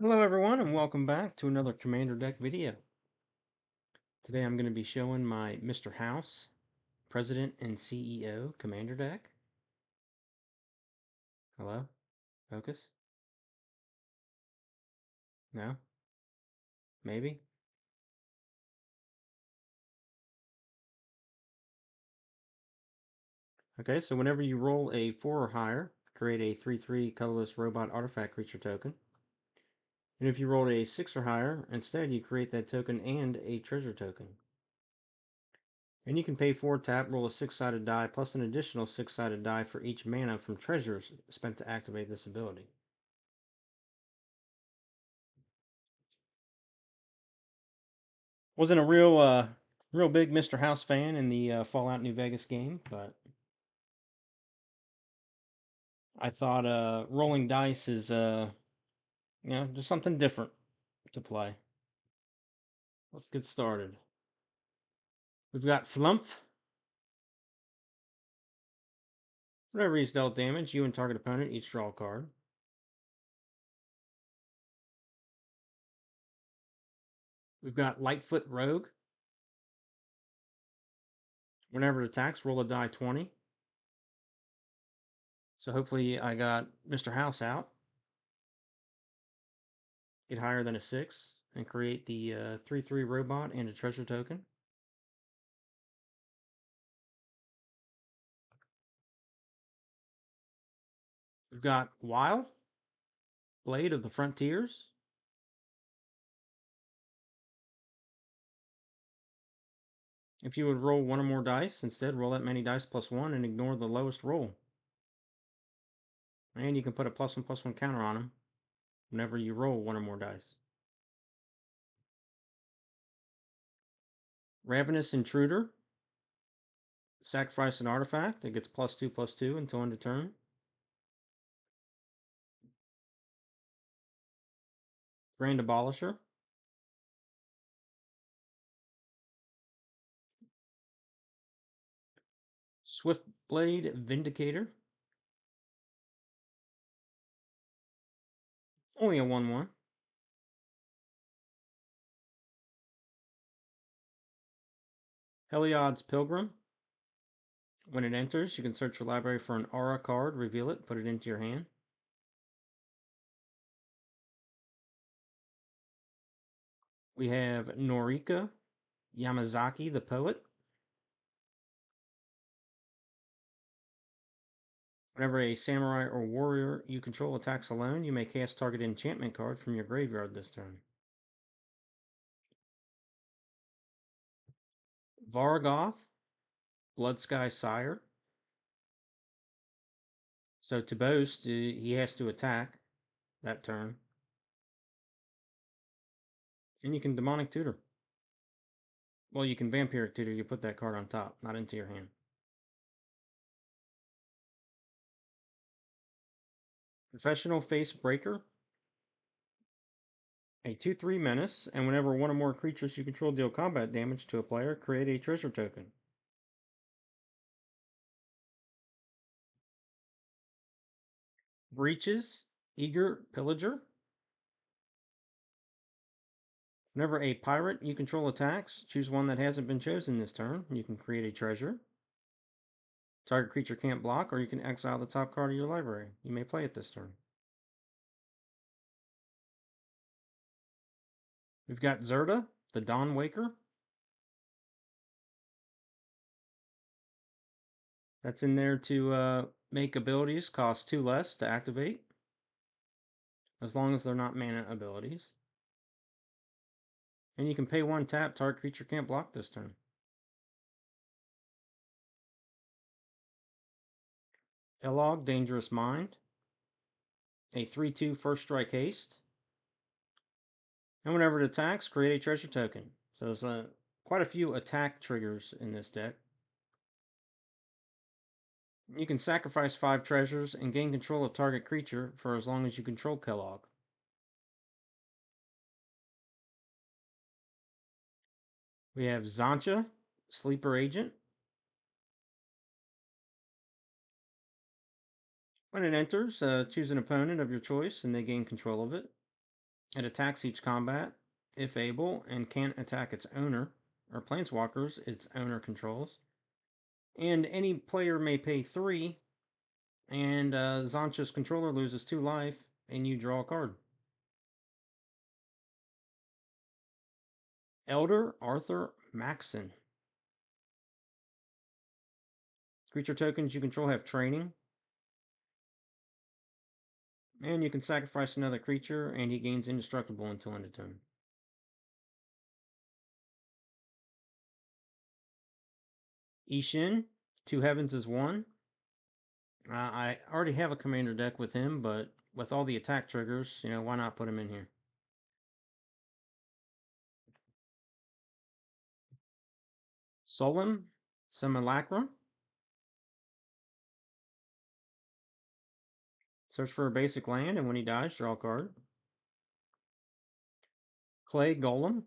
Hello everyone and welcome back to another Commander Deck video. Today I'm going to be showing my Mr. House, President and CEO Commander Deck. Hello? Focus? No? Maybe? Okay, so whenever you roll a 4 or higher, create a 3/3 colorless robot artifact creature token. And if you rolled a 6 or higher, instead you create that token and a treasure token. And you can pay 4 tap, roll a 6-sided die, plus an additional 6-sided die for each mana from treasures spent to activate this ability. Wasn't a real big Mr. House fan in the Fallout New Vegas game, but I thought rolling dice is just something different to play. Let's get started. We've got Flumph. Whenever he's dealt damage, you and target opponent each draw a card. We've got Lightfoot Rogue. Whenever it attacks, roll a die 20. So hopefully I got Mr. House out. Get higher than a 6 and create the 3/3 robot and a treasure token. We've got Wild, Blade of the Frontiers. If you would roll one or more dice, instead roll that many dice plus 1 and ignore the lowest roll. And you can put a +1/+1 counter on them whenever you roll one or more dice. Ravenous Intruder. Sacrifice an artifact. It gets +2/+2 until end of turn. Grand Abolisher. Swiftblade Vindicator. Only a 1/1. Heliod's Pilgrim. When it enters, you can search your library for an aura card, reveal it, put it into your hand. We have Norika Yamazaki the Poet. Whenever a samurai or warrior you control attacks alone, you may cast target enchantment card from your graveyard this turn. Vargoth, Bloodsky Sire. So to boast, he has to attack that turn. And you can Demonic Tutor. Well, you can Vampiric Tutor, you put that card on top, not into your hand. Professional Face Breaker. A 2/3 menace, and whenever one or more creatures you control deal combat damage to a player, create a treasure token. Breaches, Eager Pillager. Whenever a pirate you control attacks, choose one that hasn't been chosen this turn. You can create a treasure. Target creature can't block, or you can exile the top card of your library. You may play it this turn. We've got Zerta, the Dawn Waker. That's in there to make abilities cost 2 less to activate, as long as they're not mana abilities. And you can pay 1 tap, target creature can't block this turn. Elog, Dangerous Mind. A 3/2 first strike haste. And whenever it attacks, create a treasure token. So there's quite a few attack triggers in this deck. You can sacrifice 5 treasures and gain control of target creature for as long as you control Kellogg. We have Zancha, Sleeper Agent. When it enters, choose an opponent of your choice and they gain control of it. It attacks each combat, if able, and can't attack its owner or planeswalkers its owner controls. And any player may pay 3, and Zancho's controller loses 2 life, and you draw a card. Elder Arthur Maxson. Creature tokens you control have training. And you can sacrifice another creature, and he gains indestructible until end of turn. Ishin, 2 heavens is 1. I already have a commander deck with him, but with all the attack triggers, why not put him in here? Solemn Simulacrum. Search for a basic land, and when he dies, draw a card. Clay Golem.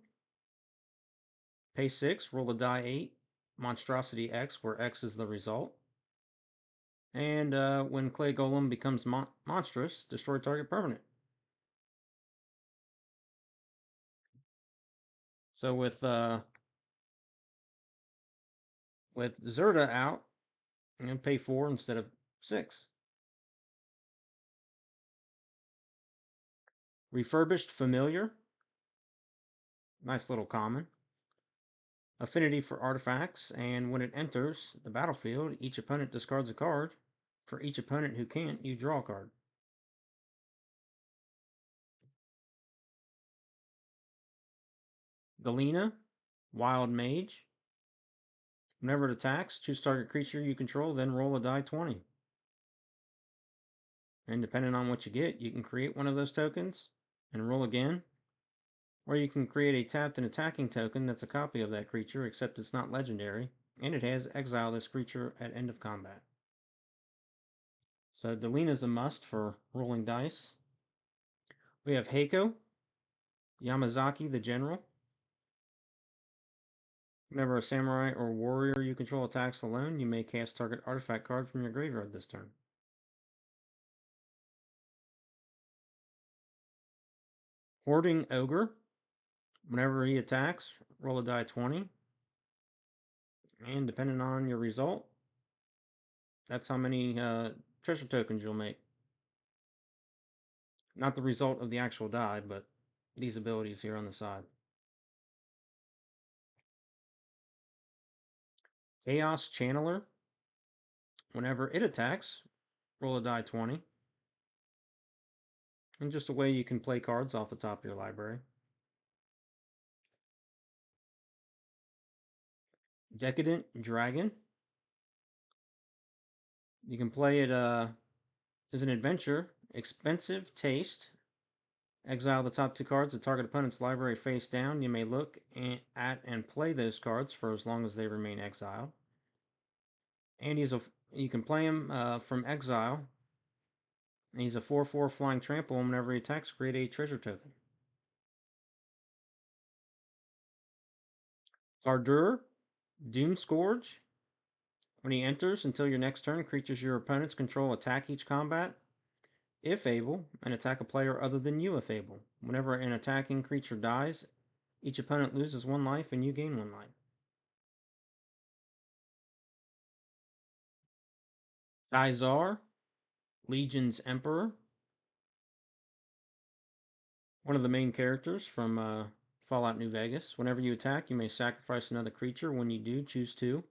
Pay 6, roll a die 8, Monstrosity X, where X is the result. And when Clay Golem becomes monstrous, destroy target permanent. So with Zerta out, I'm going to pay 4 instead of 6. Refurbished Familiar. Nice little common. Affinity for artifacts, and when it enters the battlefield, each opponent discards a card. For each opponent who can't, you draw a card. Galena, Wild Mage. Whenever it attacks, choose target creature you control, then roll a die 20. And depending on what you get, you can create one of those tokens and roll again. Or you can create a tapped and attacking token that's a copy of that creature, except it's not legendary, and it has exile this creature at end of combat. So Delena's a must for rolling dice. We have Heiko, Yamazaki the General. Whenever a samurai or warrior you control attacks alone, you may cast target artifact card from your graveyard this turn. Hoarding Ogre. Whenever he attacks, roll a die 20. And depending on your result, that's how many treasure tokens you'll make. Not the result of the actual die, but these abilities here on the side. Chaos Channeler. Whenever it attacks, roll a die 20. And just a way you can play cards off the top of your library. Decadent Dragon. You can play it as an adventure. Expensive Taste. Exile the top 2 cards of target opponent's library face down. You may look at and play those cards for as long as they remain exiled. And you can play him from exile. And he's a 4/4 flying trample, and whenever he attacks, create a treasure token. Gardur, Doom Scourge. When he enters, until your next turn, creatures your opponents control attack each combat, if able, and attack a player other than you if able. Whenever an attacking creature dies, each opponent loses 1 life and you gain 1 life. Izar, Legion's Emperor. One of the main characters from Fallout New Vegas. Whenever you attack, you may sacrifice another creature. When you do, choose 2.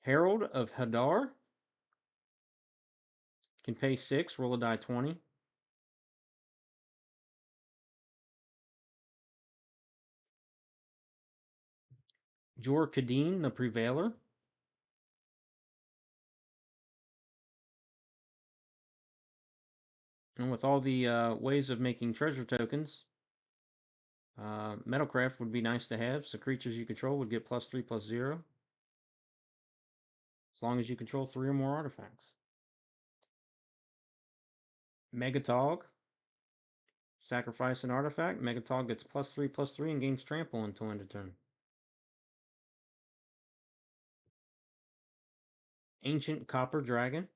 Herald of Hadar. Can pay 6, roll a die 20. Jor Kadeen, the Prevailer. And with all the ways of making treasure tokens, Metalcraft would be nice to have, so creatures you control would get +3/+0, as long as you control 3 or more artifacts. Megatog. Sacrifice an artifact. Megatog gets +3/+3 and gains trample until end of turn. Ancient Copper Dragon.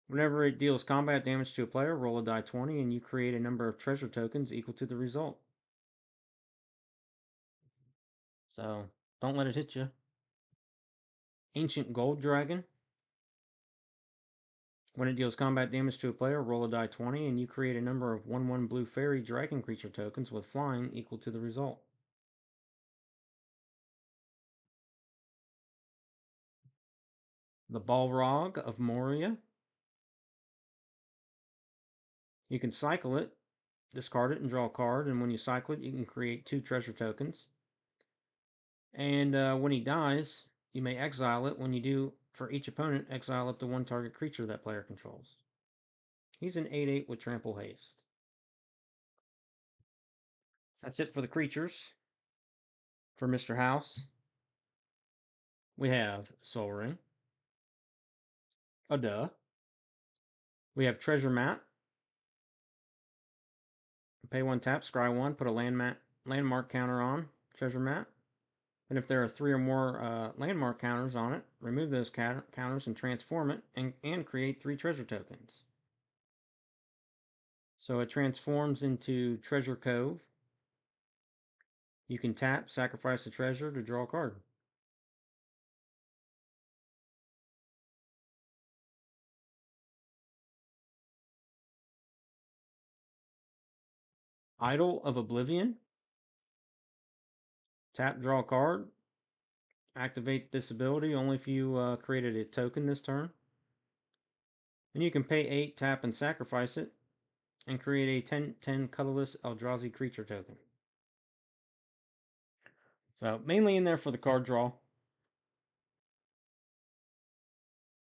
Whenever it deals combat damage to a player, roll a die 20 and you create a number of treasure tokens equal to the result. So don't let it hit you. Ancient Gold Dragon. When it deals combat damage to a player, roll a die 20 and you create a number of 1/1 blue fairy dragon creature tokens with flying equal to the result. The Balrog of Moria. You can cycle it, discard it, and draw a card, and when you cycle it, you can create 2 treasure tokens. And when he dies, you may exile it. When you do, for each opponent, exile up to 1 target creature that player controls. He's an 8/8 with Trample Haste. That's it for the creatures. For Mr. House, we have Sol Ring, a duh. We have Treasure Map. Pay 1 tap, scry 1, put a landmark counter on Treasure Map. And if there are 3 or more landmark counters on it, remove those counters and transform it and create 3 treasure tokens. So it transforms into Treasure Cove. You can tap, sacrifice a treasure to draw a card. Idol of Oblivion. Tap, draw a card. Activate this ability only if you created a token this turn. And you can pay 8, tap, and sacrifice it, and create a 10/10 colorless Eldrazi creature token. So mainly in there for the card draw.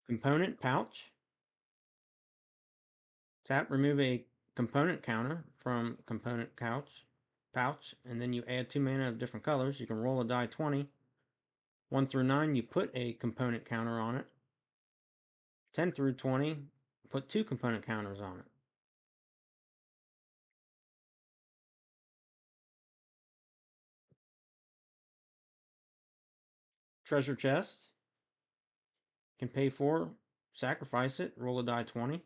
Component pouch. Tap, remove a component counter from component pouch, and then you add 2 mana of different colors. You can roll a die 20. 1 through 9, you put a component counter on it. 10 through 20, put 2 component counters on it. Treasure chest. Can pay 4, sacrifice it, roll a die 20.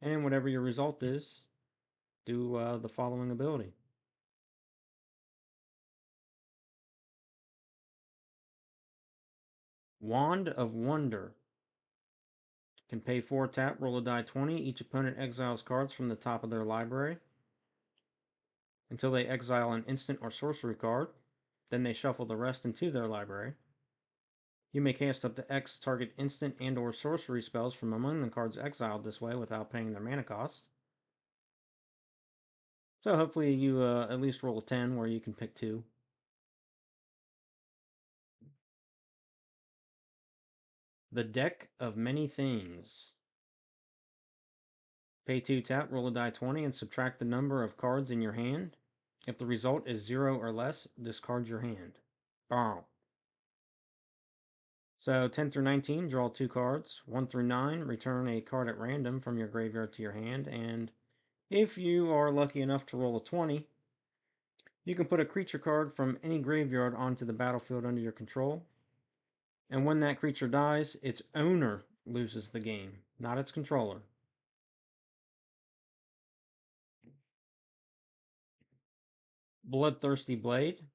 And whatever your result is, do the following ability. Wand of Wonder. Can pay 4, tap, roll a die 20. Each opponent exiles cards from the top of their library until they exile an instant or sorcery card. Then they shuffle the rest into their library. You may cast up to X target instant and or sorcery spells from among the cards exiled this way without paying their mana cost. So hopefully you at least roll a 10 where you can pick 2. The Deck of Many Things. Pay 2, tap, roll a die 20, and subtract the number of cards in your hand. If the result is 0 or less, discard your hand. Bow. So 10 through 19, draw 2 cards. 1 through 9, return a card at random from your graveyard to your hand. And if you are lucky enough to roll a 20, you can put a creature card from any graveyard onto the battlefield under your control. And when that creature dies, its owner loses the game, not its controller. Bloodthirsty Blade.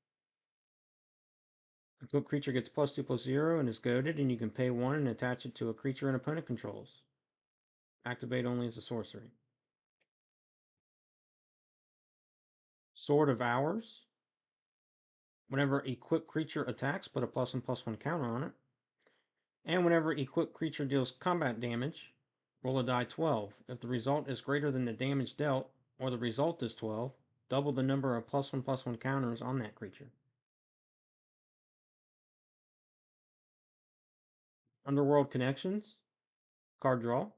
A creature gets +2/+0 and is goaded, and you can pay 1 and attach it to a creature an opponent controls. Activate only as a sorcery. Sword of Hours. Whenever equipped creature attacks, put a +1/+1 counter on it. And whenever equipped creature deals combat damage, roll a die 12. If the result is greater than the damage dealt, or the result is 12, double the number of +1/+1 counters on that creature. Underworld Connections. Card draw.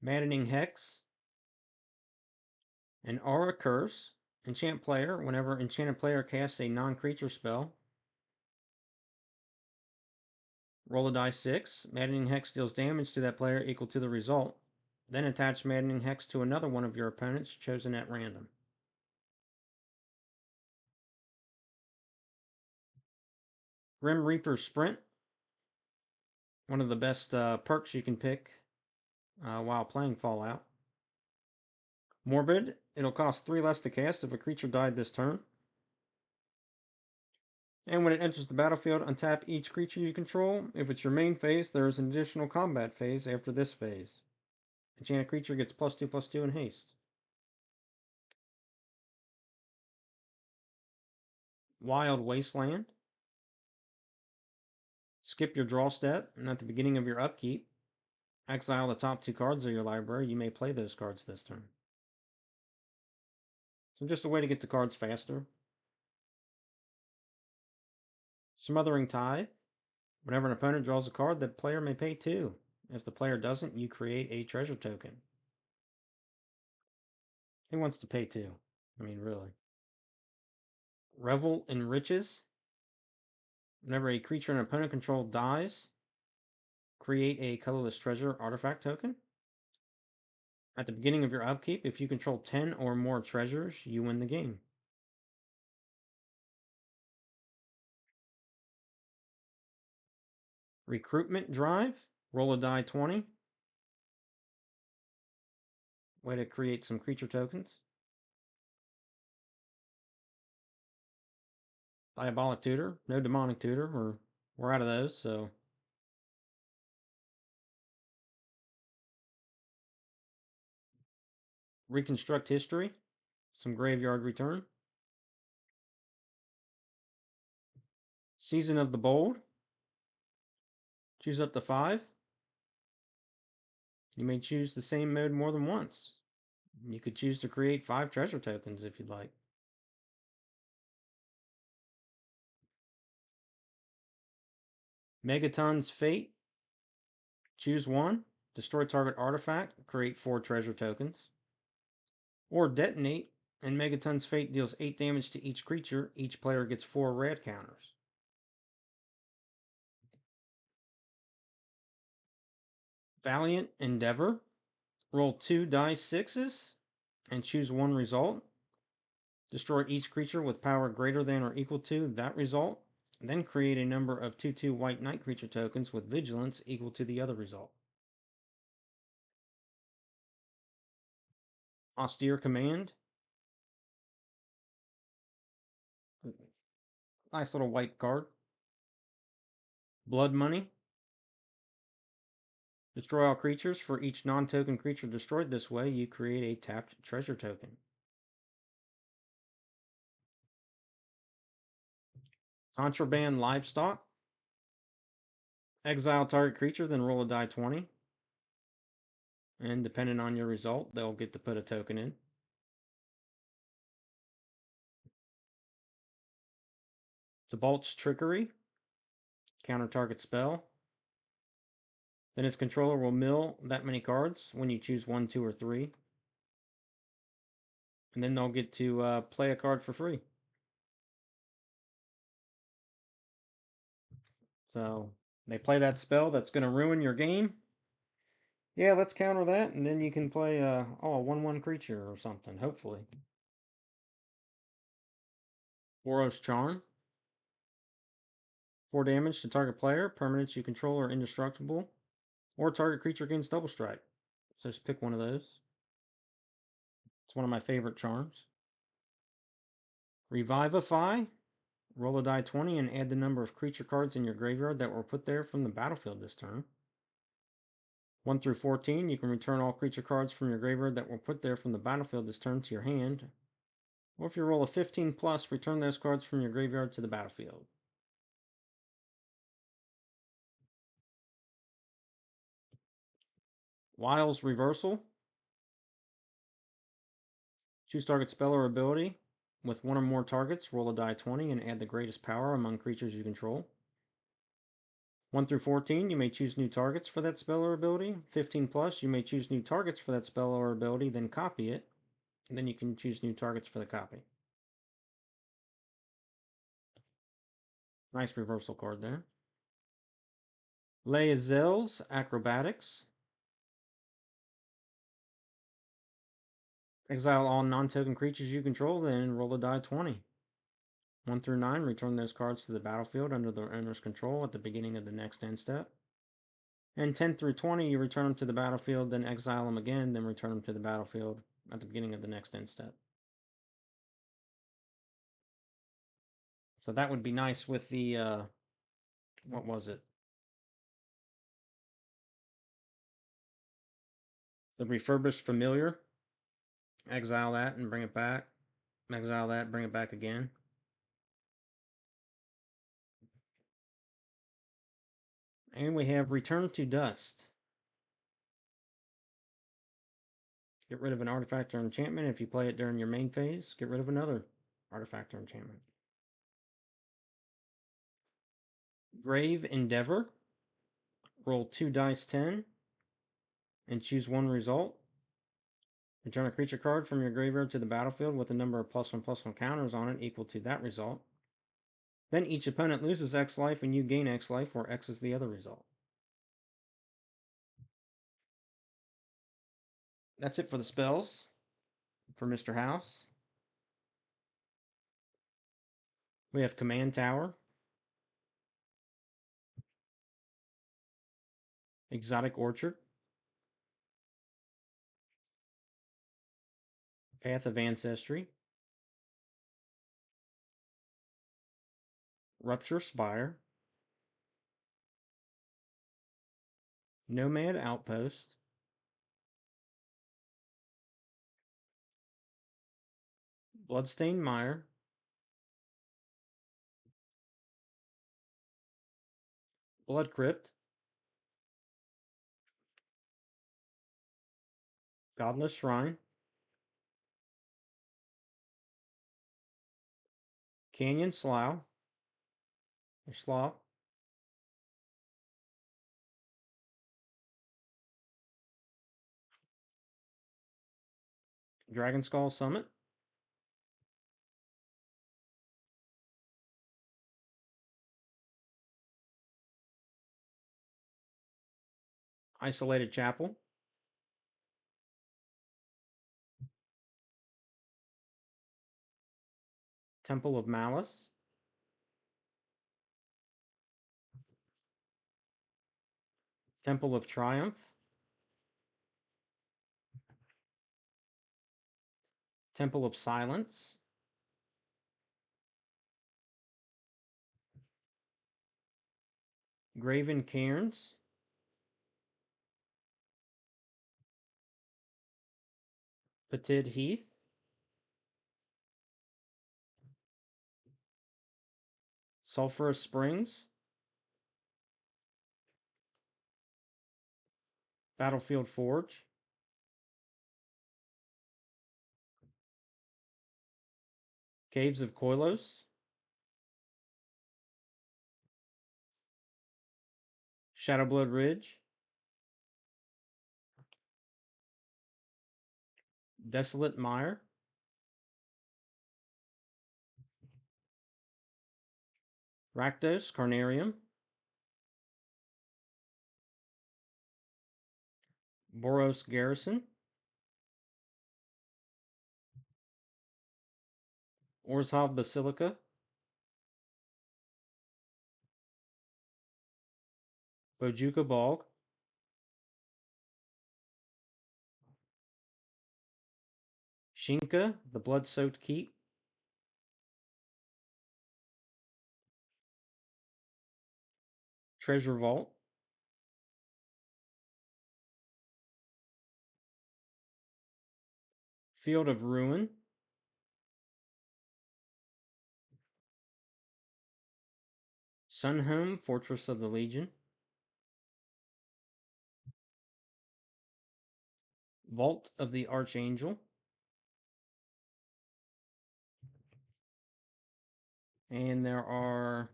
Maddening Hex. An Aura Curse. Enchant player. Whenever enchanted player casts a non-creature spell, roll a die 6. Maddening Hex deals damage to that player equal to the result. Then attach Maddening Hex to another one of your opponents chosen at random. Grim Reaper Sprint, one of the best perks you can pick while playing Fallout. Morbid, it'll cost 3 less to cast if a creature died this turn. And when it enters the battlefield, untap each creature you control. If it's your main phase, there is an additional combat phase after this phase. Enchant a creature gets +2/+2 in haste. Wild Wasteland. Skip your draw step, and at the beginning of your upkeep, exile the top 2 cards of your library. You may play those cards this turn. So just a way to get the cards faster. Smothering Tithe. Whenever an opponent draws a card, the player may pay 2. If the player doesn't, you create a treasure token. Who wants to pay 2? I mean, really. Revel in Riches. Whenever a creature an opponent controls dies, create a colorless treasure artifact token. At the beginning of your upkeep, if you control 10 or more treasures, you win the game. Recruitment Drive. Roll a die 20. Way to create some creature tokens. Diabolic Tutor. No Demonic Tutor. We're out of those, so. Reconstruct History. Some Graveyard Return. Season of the Bold. Choose up to 5. You may choose the same mode more than once. You could choose to create 5 treasure tokens if you'd like. Megaton's Fate. Choose one. Destroy target artifact. Create 4 treasure tokens. Or Detonate, and Megaton's Fate deals 8 damage to each creature. Each player gets 4 rad counters. Valiant Endeavor. Roll 2 dice 6s and choose one result. Destroy each creature with power greater than or equal to that result. Then create a number of 2/2 white knight creature tokens with vigilance equal to the other result. Austere Command. Nice little white card. Blood Money. Destroy all creatures. For each non-token creature destroyed this way, you create a tapped treasure token. Contraband Livestock. Exile target creature, then roll a die 20. And depending on your result, they'll get to put a token in. Debalt's Trickery. Counter target spell. Then its controller will mill that many cards when you choose 1, 2, or 3. And then they'll get to play a card for free. So they play that spell that's going to ruin your game. Yeah, let's counter that, and then you can play a 1/1 creature or something, hopefully. Boros Charm. 4 damage to target player. Permanents you control are indestructible. Or target creature gains double strike. So just pick one of those. It's one of my favorite charms. Revivify. Roll a die 20 and add the number of creature cards in your graveyard that were put there from the battlefield this turn. 1 through 14, you can return all creature cards from your graveyard that were put there from the battlefield this turn to your hand. Or if you roll a 15 plus, return those cards from your graveyard to the battlefield. Wiles Reversal. Choose target spell or ability. With one or more targets, roll a die 20 and add the greatest power among creatures you control. 1 through 14, you may choose new targets for that spell or ability. 15 plus, you may choose new targets for that spell or ability, then copy it. And then you can choose new targets for the copy. Nice reversal card there. Lae'zel's Acrobatics. Exile all non-token creatures you control, then roll a die 20. 1 through 9, return those cards to the battlefield under their owner's control at the beginning of the next end step. And 10 through 20, you return them to the battlefield, then exile them again, then return them to the battlefield at the beginning of the next end step. So that would be nice with the, what was it? The refurbished familiar. Exile that and bring it back. Exile that, bring it back again. And we have Return to Dust. Get rid of an artifact or enchantment. If you play it during your main phase, get rid of another artifact or enchantment. Grave Endeavor. Roll 2 dice 10 and choose one result. Return a creature card from your graveyard to the battlefield with a number of +1/+1 counters on it equal to that result. Then each opponent loses X life and you gain X life, where X is the other result. That's it for the spells for Mr. House. We have Command Tower, Exotic Orchard, Path of Ancestry, Rupture Spire, Nomad Outpost, Bloodstained Mire, Blood Crypt, Godless Shrine, Canyon Slough, or Slough, Dragonskull Summit, Isolated Chapel, Temple of Malice, Temple of Triumph, Temple of Silence, Graven Cairns, Petid Heath, Sulphurous Springs, Battlefield Forge, Caves of Koilos, Shadowblood Ridge, Desolate Mire, Rakdos Carnarium, Boros Garrison, Orzhov Basilica, Bojuka Bog, Shinka, the Blood-Soaked Keep, Treasure Vault, Field of Ruin, Sunhome, Fortress of the Legion, Vault of the Archangel, and there are,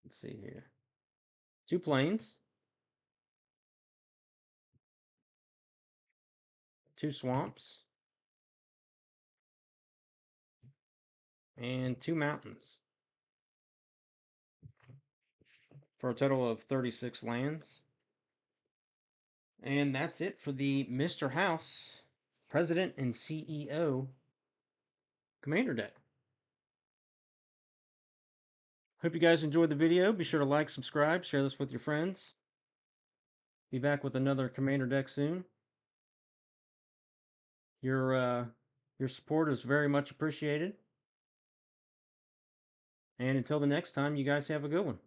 let's see here, 2 plains, 2 swamps, and 2 mountains, for a total of 36 lands. And that's it for the Mr. House President and CEO Commander deck. Hope you guys enjoyed the video. Be sure to like, subscribe, share this with your friends. Be back with another Commander deck soon. Your support is very much appreciated. And until the next time, you guys have a good one.